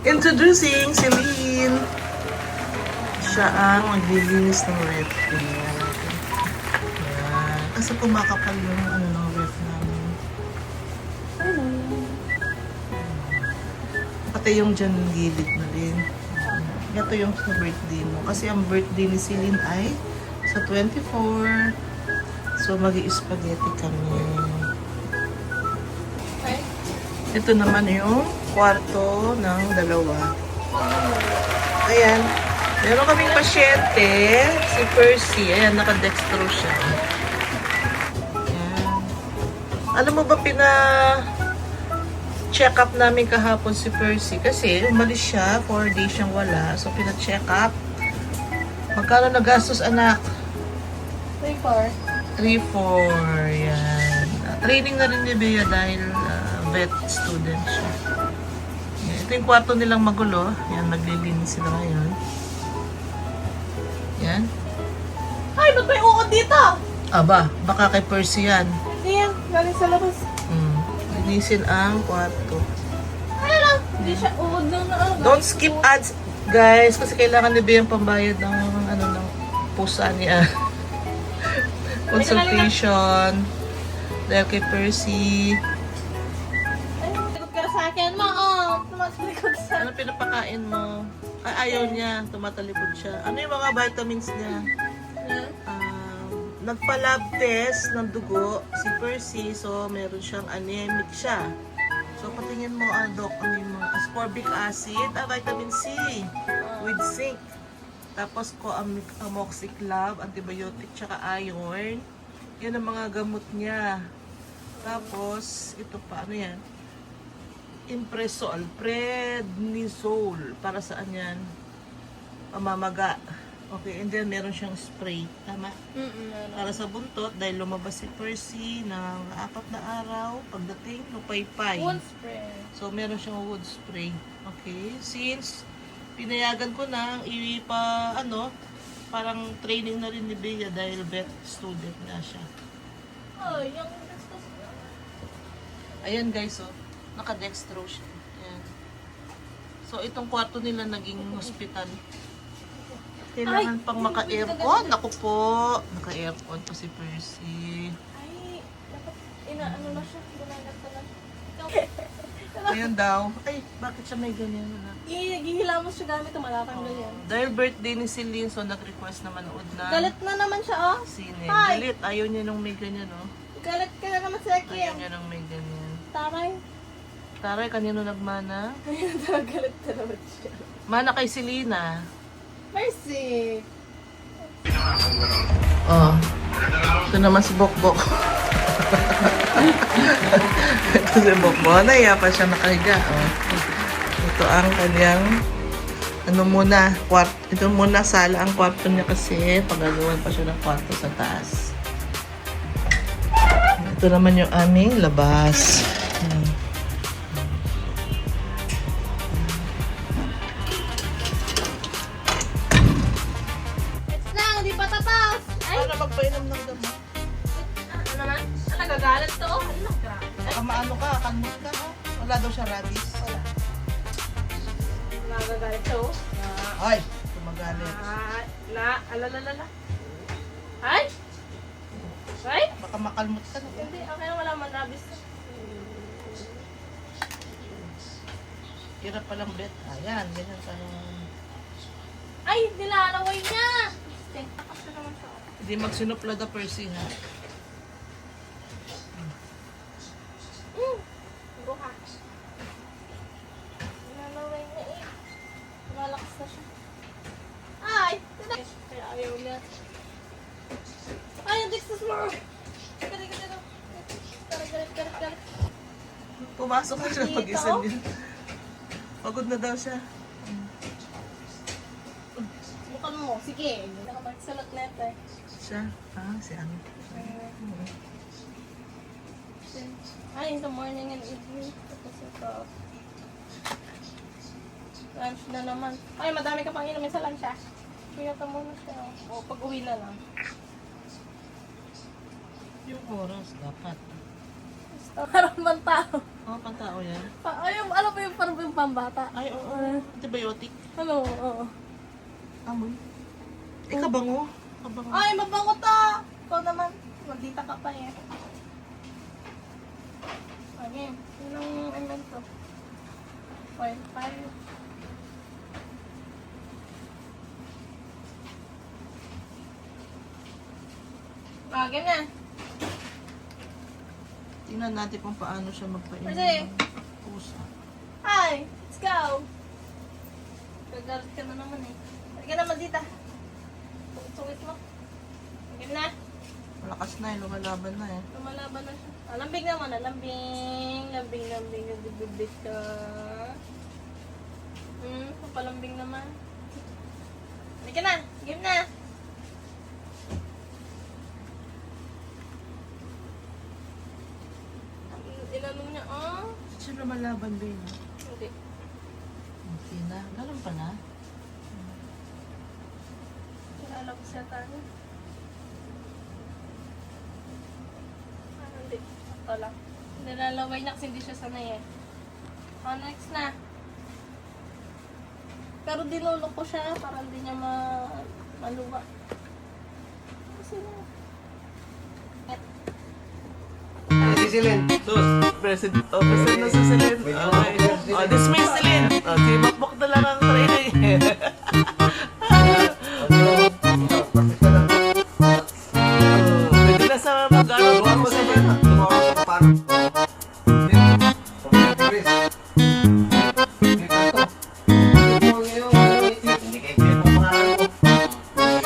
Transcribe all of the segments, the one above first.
Introducing Celine. Siya ang maglilinis ng ref. Ayan. Kasi kumakapal yung ref namin. Pati yung dyan gilid na din. Ito yung sa birthday mo. Kasi ang birthday ni Celine ay sa 24. So, mag-i-spaghetti kami. Ito naman yung kwarto ng dalawa. Ayan. Meron kaming pasyente, si Percy. Ayan, naka-dextro siya. Ayan. Alam mo ba check up namin kahapon si Percy? Kasi umalis siya, 4 days siyang wala. So, pina-check up. Magkano nagastos, anak? 3-4. 3-4. Yan. Training na rin ni Bea dahil vet student siya. Yan. Ito yung kwarto nilang magulo. Yan, naglilinis sila ngayon. Yan. Ay, ba't may uod dito? Aba, baka kay Percy yan. Hindi yan, galing sa labas. Linisin ang kwarto. Ano lang, hindi siya uod lang na ano. Don't skip ads, guys, kasi kailangan ni Bea yung pambayad ng ng pusa niya. Consultation. Dahil kay Percy. Ay, likod ka na sa akin, ma. Tumalikod sa Ano pinapakain mo? Ay, ayaw niya. Tumatalikod siya. Ano yung mga vitamins niya? Nagpa-lab test ng dugo si Percy. So, meron siyang anemic siya. So, patingin mo, Doc, ano yung mga ascorbic acid, vitamin C with zinc. Tapos ko amoxiclav, antibiotic, tsaka iron. Yan ang mga gamot niya. Tapos, ito pa, ano yan? Impresol, prednisol. Para saan yan? Pamamaga. Okay, and then meron siyang spray. Tama? Para sa buntot, dahil lumabas si Percy ng 4 na araw, pagdating, lupay-pay. wound spray. So, meron siyang wood spray. Okay, since pinayagan ko na parang training na rin ni Bea dahil vet student na siya. Ay, yung gastos. Ayan guys, oh, naka-dextro siya. Ayan. So, itong kwarto nila naging hospital. Kailangan pang maka-aircon. Ako po, naka-aircon po si Percy. Ay, dapat inaano na siya. Gumagat na lang. Ayan daw. Ay, bakit siya may ganyan? Gihilamos siya gamit ang malakang ganyan. Dahil birthday ni Celine, so nag-request na manood na Galit na naman siya, oh. sine. Hi. Galit. Ayaw niya nung may ganyan, oh. Galit ka na naman sa Ayaw akin. niya nung may ganyan. Taray. Taray, kanino nagmana? Ayun, galit na naman siya. Mana kay Selena. Mercy. Oh. Ito naman si Bokbok. Ito si Bokbok. Naiya pa siya nakahiga. Oh. Ito ang kanyang ito muna sala ang kwarto niya kasi pagagawan pa siya ng kwarto sa taas. Ito naman yung aming labas. Lang, di pa tapos. Ay, Para magpainom ng gamot. ano naman? Nagagalit to. Ano ka? Baka maano ka, kalmot ka. Oh. Wala daw siya rabies. Wala. Nagagalit to. Ay, tumagalit. Alalala. Ay! Ay! Baka makalmot ka. No? Hindi, okay na wala man rabis. Hirap palang bet. Ayan, ganyan ka. Ay, nilalaway niya! Takas na naman siya. Hindi magsinupla da Percy ha. Buka. Nilalaway niya eh. Malakas na siya. Ay! Kaya ayaw niya. Ay, ang Dexter's more! Galit. Pumasok na siya Dito? pag-isa niya. Pagod na daw siya. Bukan mo. Sige. Hindi na ka magsalot na ito eh. Siya? Ah, si Ami. Ay, in the morning and evening. Tapos ito. Lunch na naman. Ay, madami ka pang inumin sa lunch ah. Kaya ka muna siya. O, pag-uwi na lang. Yung oras dapat. Parang mantao. Oh, pantao yan. Ay, alam mo yung parang yung pambata. Ay, oo. Antibiotic. Ano, oo. Amoy. Kabango. Kabango. Ay, mabango to! Ikaw naman, magdita ka pa eh. Okay, ilang ml to? 0.5. Game na. Tingnan natin kung paano siya magpainom Kasi- ng pusa. Hi, let's go! Gagalit ka na naman eh. Halika na, magdita. Sungit mo. Game na. Malakas na eh. Lumalaban na eh. Lumalaban na siya. Lambing naman, lambing. Lambing, nagbibig ka. Papalambing naman. Halika na, game na. Inanong niya, oh. Siya lumalaban ba yun? Hindi. Hindi na. Ganun pa na. Kilala ko siya tayo. Hindi. Ito lang. Nilalaway niya kasi hindi siya sanay eh. Next na. Pero dinulok ko siya para hindi niya maluwa. Kasi na. Sisilin. Sus, President. Oh, President na si Celine. Okay. Oh, dismiss Celine. Oh, si Makbok na lang ang training. Pwede na sa mag-ano. Tuwa mo sa bana. Tuwa mo sa paano. Hindi kayo kayo pang pangalan ko.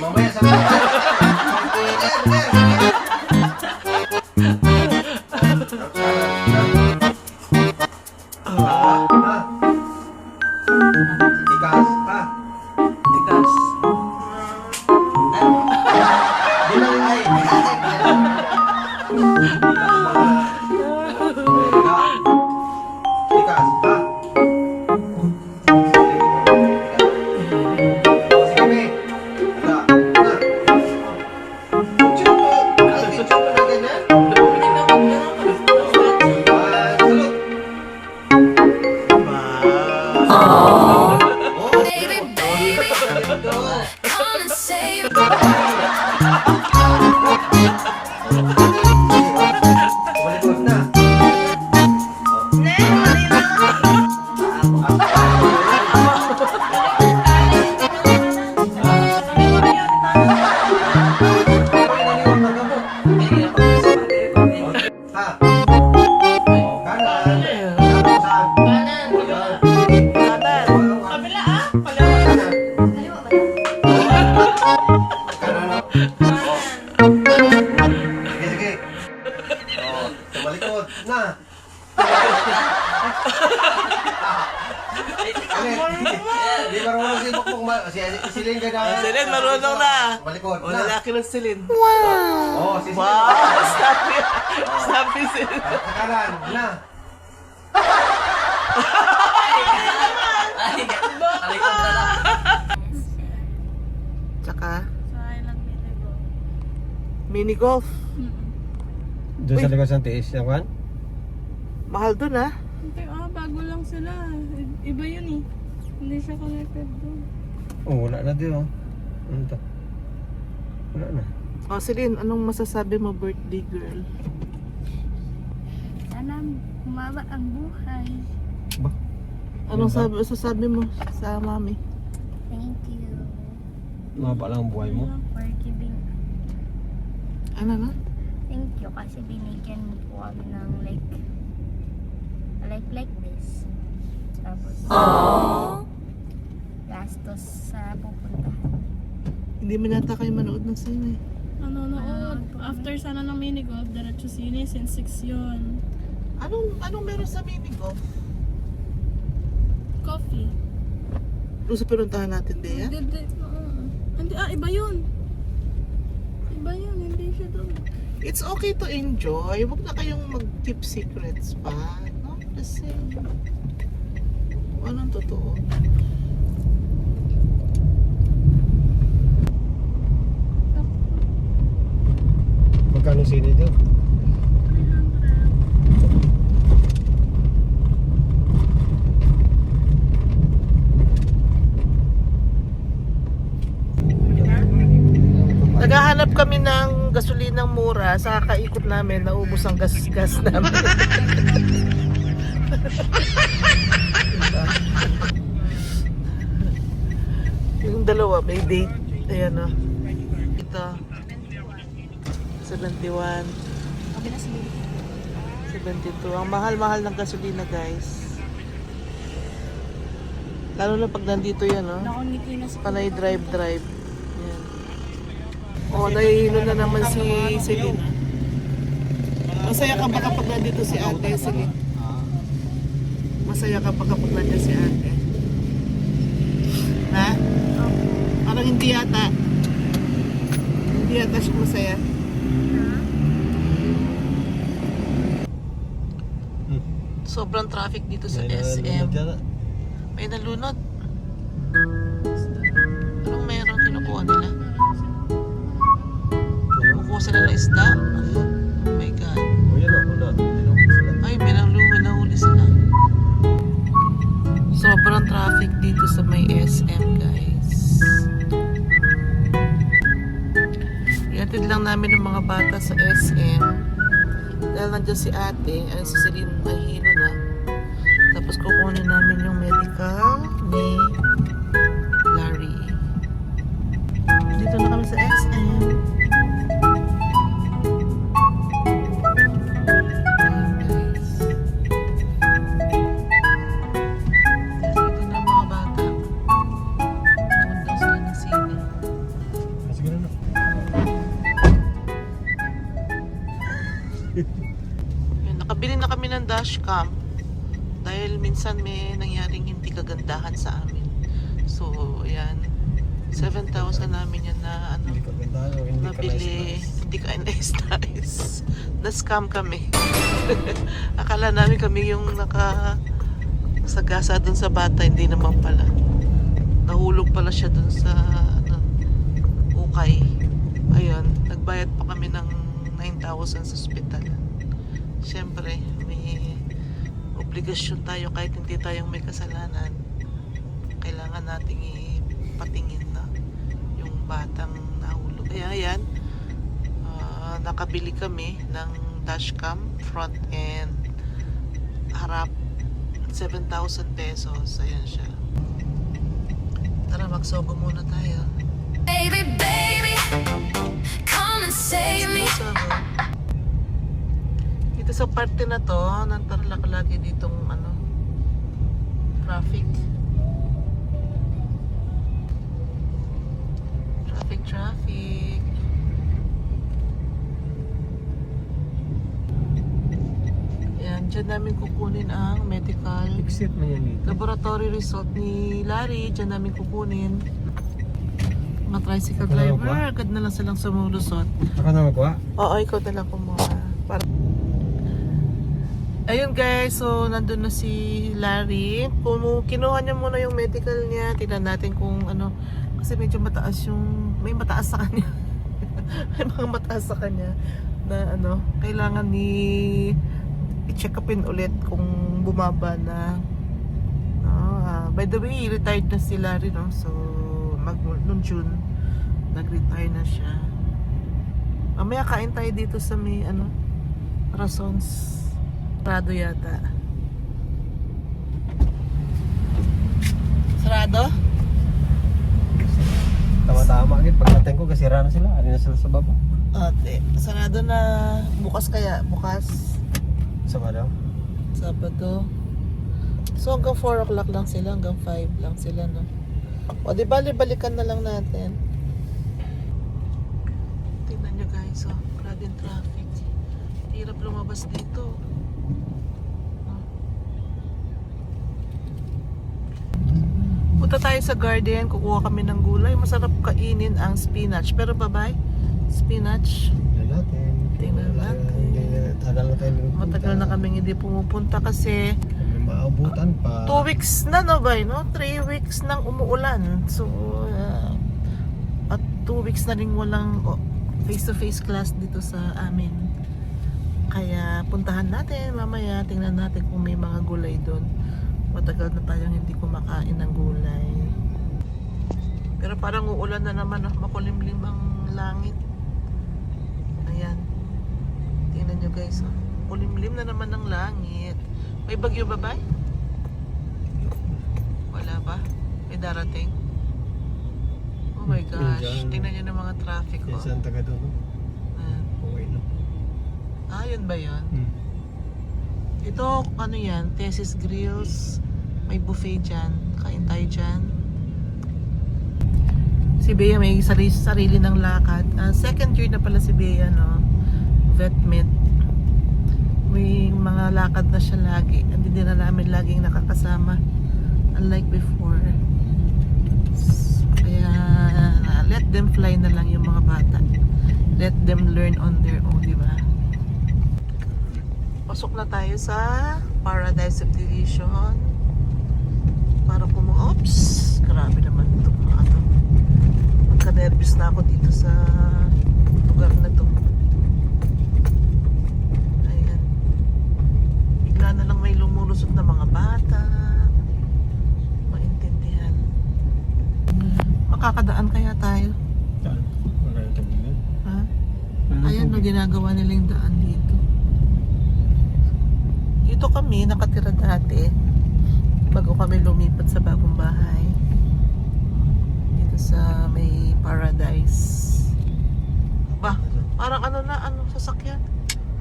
Mamaya sabi ko. Tikas, ha? Tikas. Bilang ay. Tikas, ha? Sige, wala. Na. Chup, ay, chup na ganyan. Ah, salute. Oh, Baby, baby, come and say Balik na. Ha? Kanan. Saan? Kanan. Kanan. Kabila ah. Kaliwa. Kanan. Kanan. Sige, sige. Oh, tumalikod. Na. Di marunong si Bukbuk. Si Celine ka na. Celine, marunong na. Tumalikod. Oh, Na. lalaki ng Celine. Oh, si Celine. Wow! Sabi. Sabi Celine. Sa kanan. Na. Tsaka, Sa Island Minigo. mini golf. Doon sa labas ng tiis na kwan? Mahal dun ah. Hindi bago lang sila. Iba yun eh. Hindi siya connected doon. Oh, wala na din oh. Ano to? Wala na. Oh, Celine, anong masasabi mo, birthday girl? Sana humaba ang buhay. Ba? Anong sasabi mo sa mami? Thank you Mahaba lang ang buhay mo. for giving. Ano na? Thank you kasi binigyan mo po kami ng like this. Tapos, gastos sa pupuntahan. Hindi mo nata kayo manood ng sine. Nanonood. After sana ng mini golf, diretso sine, since 6 yun. Anong meron sa mini golf? Coffee. Doon sa pinuntahan natin, Dea? Hindi, iba yun. Iba yun, hindi siya doon. It's okay to enjoy. Huwag na kayong mag-keep secrets pa. No? Kasi, anong totoo? Magkano sini doon? 300. sa kaikot namin, naubos ang gas namin. Diba? Yung dalawa, may date. Ayan o. Ito. 71. 72. Ang mahal-mahal ng gasolina, guys. Lalo na pag nandito yan, no? Panay drive. Yan. O, nahihilo na naman si Celine. Masaya ka ba kapag nandito si ate, Celine? Masaya ka ba kapag nandito si ate? Ha? Parang hindi yata. Hindi yata siya masaya. Sobrang traffic dito sa SM. May nalunod. Anong meron kinukuha nila? Kukuha sila ng isda? Oh my God. Ay, may nahuli sila. Sobrang traffic dito sa may SM, guys. Iatid lang namin ng mga bata sa SM. Dahil nandiyan si ate, ay si Celine mahilo na. Tapos kukunin namin yung medical ni Larry. Dito na kami sa SM. Ayan, guys. Dito na ang mga bata. Doon daw sila ng sine. Sige na. Ayan, nakabili na kami ng dashcam. Dahil minsan may nangyaring hindi kagandahan sa amin. So, ayan. 7,000 namin yan na ano, Hindi ka ganda, hindi ka nabili. nice. Hindi ka nice. Na-scam kami. Akala namin kami yung nakasagasa dun sa bata. Hindi naman pala. Nahulog pala siya dun sa ano, ukay. Ayun. Nagbayad pa kami ng 9,000 sa ospital. Siyempre, may obligasyon tayo kahit hindi tayong may kasalanan. Kailangan nating ipatingin na yung batang nahulog. Kaya ayan, nakabili kami ng dashcam front and harap, 7,000 pesos. Ayan siya. Tara, magsogo muna tayo. Baby, baby, come and save me. Magsogo. Dito sa parte na to, nantarlak lagi ditong ano, traffic. Traffic. Yan, dyan namin kukunin ang medical Exit mo yan dito. laboratory result ni Larry. Dyan namin kukunin. Mga tricycle Ikaw na driver, ba? agad na lang silang sumulusot. Ako na magkuha. Oo, ikaw na lang kumuha. Para... Ayun guys, so nandun na si Larry. Kinuha niya muna yung medical niya. Tingnan natin kung ano. Kasi medyo mataas yung... May mataas sa kanya. May mga mataas sa kanya. Na ano, kailangan ni... I-check upin ulit kung bumaba na. By the way, retired na si Larry, no? So, noong June, nag-retire na siya. Mamaya kain tayo dito sa may ano, Rasons. Sarado yata. Sarado? Tama-tama agad. Pagdating ko, kasira na sila. Ari na sila sa baba. Ate, sarado na. Bukas kaya? Bukas? Sama daw. Sabado. So hanggang 4 o'clock lang sila, hanggang 5 lang sila, no? O di bali-balikan na lang natin. Tingnan nyo guys, oh. Grabe yung traffic. Hirap lumabas dito. Punta tayo sa garden, kukuha kami ng gulay. Masarap kainin ang spinach. Pero babay, spinach. Tingnan natin. Tingnan natin. Tagal na tayo nagpunta. Matagal na kaming hindi pumupunta kasi May maabutan pa. 2 weeks na, no ba, no? 3 weeks nang umuulan. So, at 2 weeks na rin walang face-to-face class dito sa amin. Kaya puntahan natin mamaya, tingnan natin kung may mga gulay doon. Matagal na tayong hindi kumakain ng gulay. Pero parang uulan na naman, makulimlim ang langit. Ayan. Tingnan nyo guys, oh. Kulimlim na naman ng langit. May bagyo ba ba? Wala ba? May darating? Oh my gosh. Diyan. Tingnan nyo ng mga traffic, Yan oh. saan taga doon, no? Ah. Okay na. Yun ba yun? Hmm. Ito, ano yan? Tesis Grills. May buffet dyan. Kain tayo dyan. Si Bea may sarili ng lakad. Second year na pala si Bea, no? Vet med. May mga lakad na siya lagi. Hindi din na namin laging nakakasama. Unlike before. Kaya, let them fly na lang yung mga bata. Let them learn on their own, di ba? Pasok na tayo sa Paradise Subdivision. Para Oops! Grabe naman ito mga to. Magka-nervous na ako dito sa lugar na to. Ayan. Bigla na lang may lumulusot na mga bata. Maintindihan. Makakadaan kaya tayo? Saan? Wala yung tubig. Ha? Ayan na ginagawa nila yung daan dito. Dito kami nakatira dati bago kami lumipat sa bagong bahay. Dito sa may Paradise. Ba, parang ano sasakyan.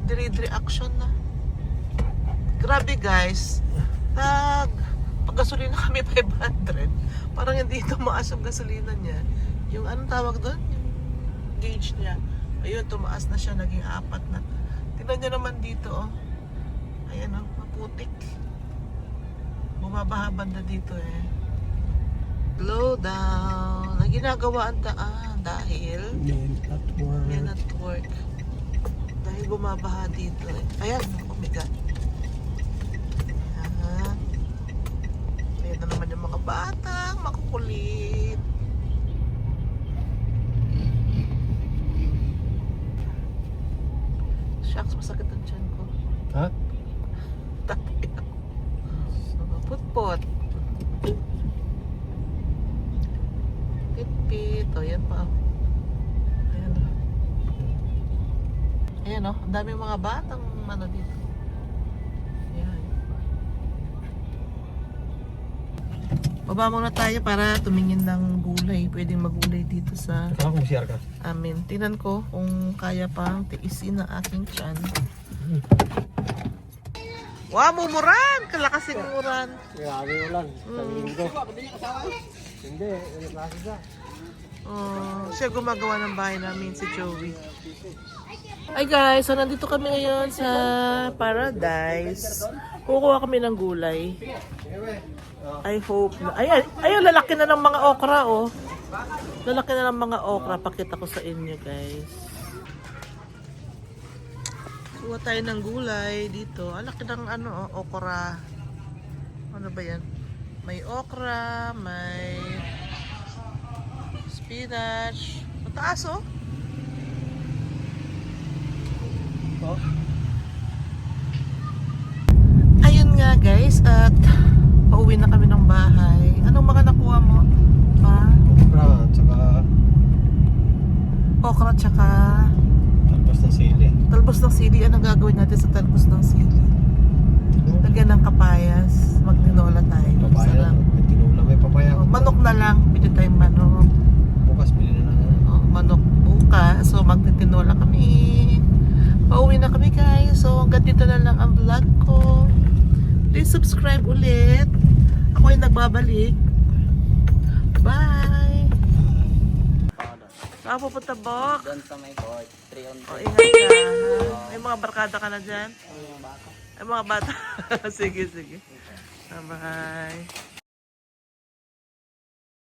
Dire-dire action na. Grabe guys. Pag-gasolina kami 500. Parang hindi tumaas yung gasolina niya. Yung anong tawag doon? Yung gauge niya. Ayun, tumaas na siya. Naging 4 na. Tingnan niyo naman dito, oh. Ayan, oh. Maputik. Bumabaha banda dito, eh. Slow down. Na ginagawa ang daan dahil Men at work. yan at work. Dahil bumabaha dito, eh. Ayan, umigat. Ayan. Ayan na naman yung mga batang makukulit. Shucks, masakit ang tiyan ko. Ha? Putpot. Pit-pit. O, yan pa. Ayan. Ayan, o. Ang daming mga batang ano dito. Ayan. Baba muna tayo para tumingin ng gulay. Pwedeng magulay dito sa Saka kung share ka. amin. Tingnan ko kung kaya pang tiisin ng aking tiyan. Wow, mumuran! Kalakasing mumuran. Grabe ulan. Sa linggo. Hindi, ulit klase siya. Siya gumagawa ng bahay namin, si Joey. Hi guys, so nandito kami ngayon sa Paradise. Kukuha kami ng gulay. I hope na. Ayun, lalaki na ng mga okra, oh. Lalaki na ng mga okra. Pakita ko sa inyo, guys. Kuha tayo ng gulay dito. Ang laki ng ano, oh, okra. Ano ba yan? May okra, may spinach. Mataas, oh. Oh? Ayun nga guys, at pauwi na kami ng bahay. Anong mga nakuha mo? Pa? Okra, tsaka Okra tsaka talbos ng sili. talbos ng sili. Anong gagawin natin sa talbos ng sili? Lagyan ng kapayas. Magtinola tayo. Papaya Sarap. lang. May tinula, may papaya. Oh, manok na lang. Pwede tayong manok. Bukas, bili na lang. Oh, manok bukas. So magtitinola kami. Pauwi na kami guys. So hanggang dito na lang ang vlog ko. Please subscribe ulit. Ako ay nagbabalik. Bye! Saan pupunta, Bok? Doon sa may court, 3 on O, ingat ka. May mga barkada ka na dyan? Ay, mga bata. Sige, sige. Bye-bye.